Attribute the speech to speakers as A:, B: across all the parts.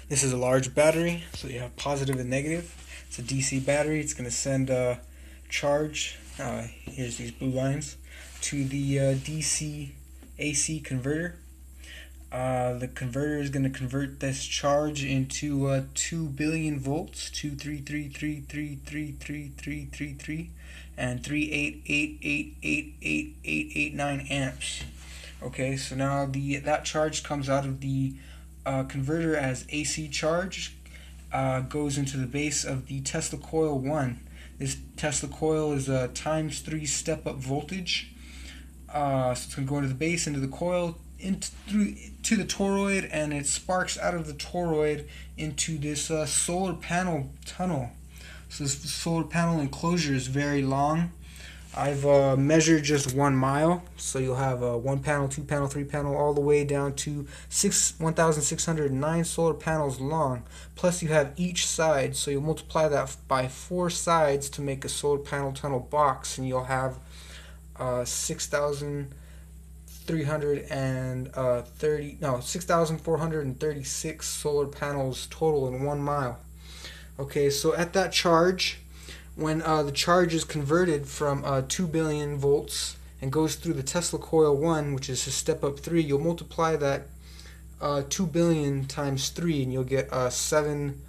A: This is a large battery, so you have positive and negative. It's a DC battery. It's going to send charge, here's these blue lines, to the DC AC converter. The converter is going to convert this charge into 2 billion volts, 233333333, and 388888889 amps. Okay, so now that charge comes out of the converter as AC charge, goes into the base of the Tesla coil 1. This Tesla coil is a times 3 step-up voltage. So it's going to go into the base, into the coil, to the toroid, and it sparks out of the toroid into this solar panel tunnel. So this solar panel enclosure is very long. I've measured just 1 mile, so you'll have 1 panel, 2 panel, 3 panel, all the way down to 1,609 solar panels long. Plus you have each side, so you'll multiply that by 4 sides to make a solar panel tunnel box, and you'll have 6,436 solar panels total in 1 mile. Okay, so at that charge, when the charge is converted from 2 billion volts and goes through the Tesla coil 1, which is a step up 3, you'll multiply that 2 billion times 3, and you'll get 7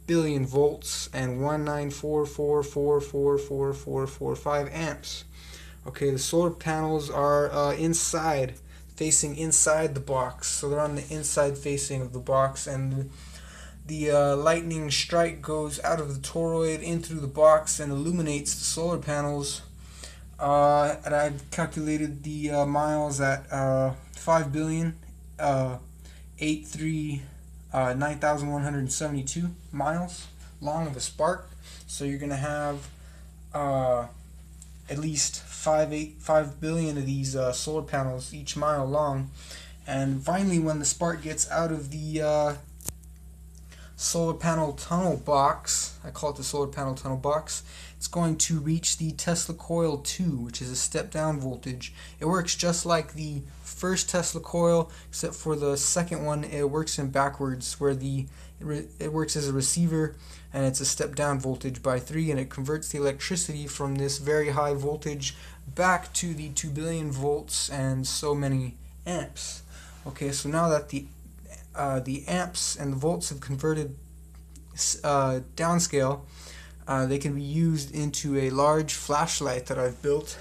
A: billion volts and 194444445 amps. Okay, the solar panels are facing inside the box, so they're on the inside facing of the box, and the lightning strike goes out of the toroid in through the box and illuminates the solar panels. And I've calculated the miles at 5 billion 9,172 miles long of a spark. So you're gonna have at least 5 billion of these solar panels each mile long. And finally, when the spark gets out of the solar panel tunnel box, I call it the solar panel tunnel box, it's going to reach the Tesla coil 2, which is a step down voltage. It works just like the first Tesla coil, except for the second one it works in backwards, where it works as a receiver, and it's a step down voltage by 3, and it converts the electricity from this very high voltage back to the 2 billion volts and so many amps. Okay, so now that the amps and the volts have converted downscale, they can be used into a large flashlight that I've built.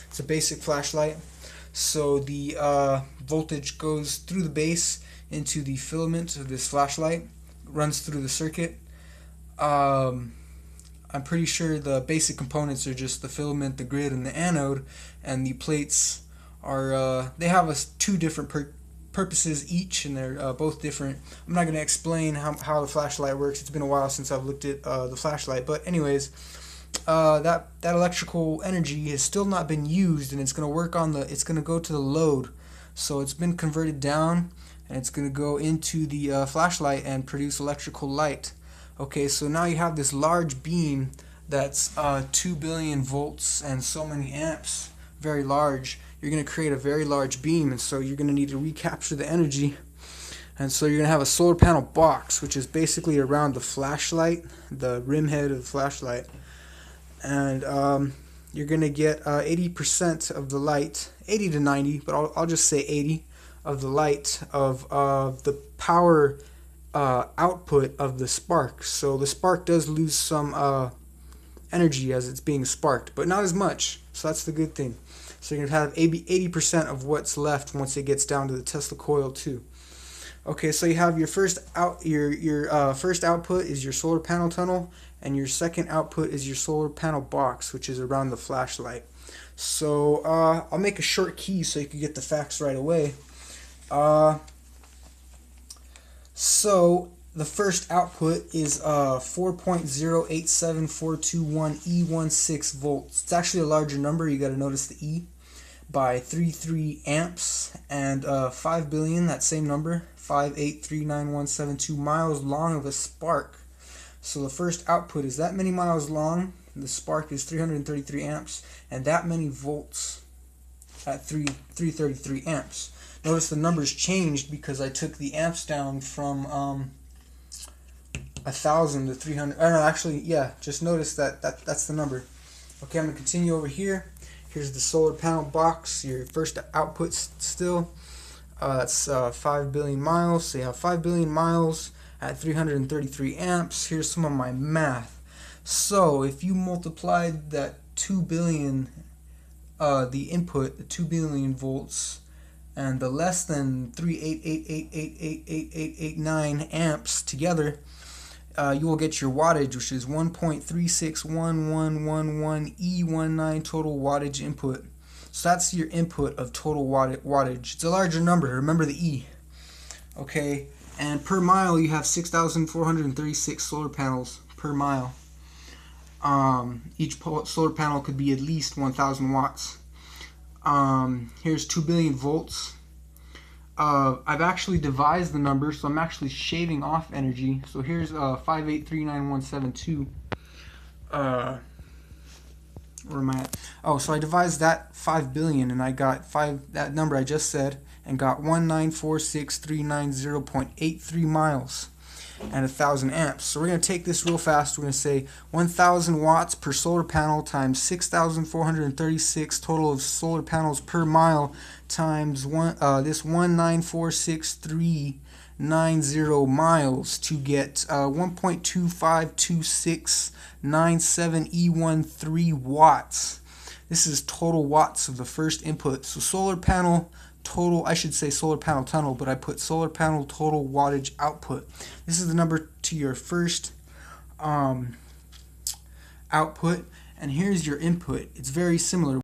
A: It's a basic flashlight. So the voltage goes through the base into the filament of this flashlight, runs through the circuit. I'm pretty sure the basic components are just the filament, the grid, and the anode, and the plates are they have two different purposes each, and they're both different. I'm not going to explain how the flashlight works. It's been a while since I've looked at the flashlight, but anyways, that electrical energy has still not been used, and it's going to work on it's going to go to the load. So it's been converted down, and it's going to go into the flashlight and produce electrical light. Okay, so now you have this large beam that's 2 billion volts and so many amps, very large. You're going to create a very large beam, and so you're going to need to recapture the energy. And so you're going to have a solar panel box, which is basically around the flashlight, the rim head of the flashlight. And you're going to get 80% of the light, 80 to 90, but I'll just say 80 of the light of the power output of the spark. So the spark does lose some energy as it's being sparked, but not as much. So that's the good thing. So you're going to have 80% of what's left once it gets down to the Tesla coil 2. Okay, so you have your first first output is your solar panel tunnel, and your second output is your solar panel box, which is around the flashlight. So I'll make a short key so you can get the facts right away. So the first output is 4.087421 E16 volts. It's actually a larger number. You got to notice the E, by 33 amps, and 5 billion, that same number, 5839172 miles long of a spark. So the first output is that many miles long. The spark is 333 amps, and that many volts at 333 amps. Notice the numbers changed because I took the amps down from 1,000 to 300. Oh no, actually, yeah. Just notice that's the number. Okay, I'm gonna continue over here. Here's the solar panel box. Your first output still. That's 5 billion miles. So you have 5 billion miles at 333 amps. Here's some of my math. So if you multiplied that 2 billion, the input, the 2 billion volts, and the less than 388888889 amps together, you will get your wattage, which is 1.361111 E19 total wattage input. So that's your input of total wattage. It's a larger number. Remember the E. Okay, and per mile you have 6,436 solar panels per mile. Each solar panel could be at least 1,000 watts. Here's 2 billion volts. I've actually devised the number, so I'm actually shaving off energy. So here's 5839172. Where am I at? Oh, so I devised that 5 billion, and I got that number I just said, and got 1946390.83 miles and 1,000 amps. So we're going to take this real fast. We're going to say 1,000 watts per solar panel times 6,436 total of solar panels per mile times this 1946390 miles to get 1.252697 E13 watts. This is total watts of the first input. So solar panel total, I should say solar panel tunnel, but I put solar panel total wattage output. This is the number to your first output, and here's your input. It's very similar.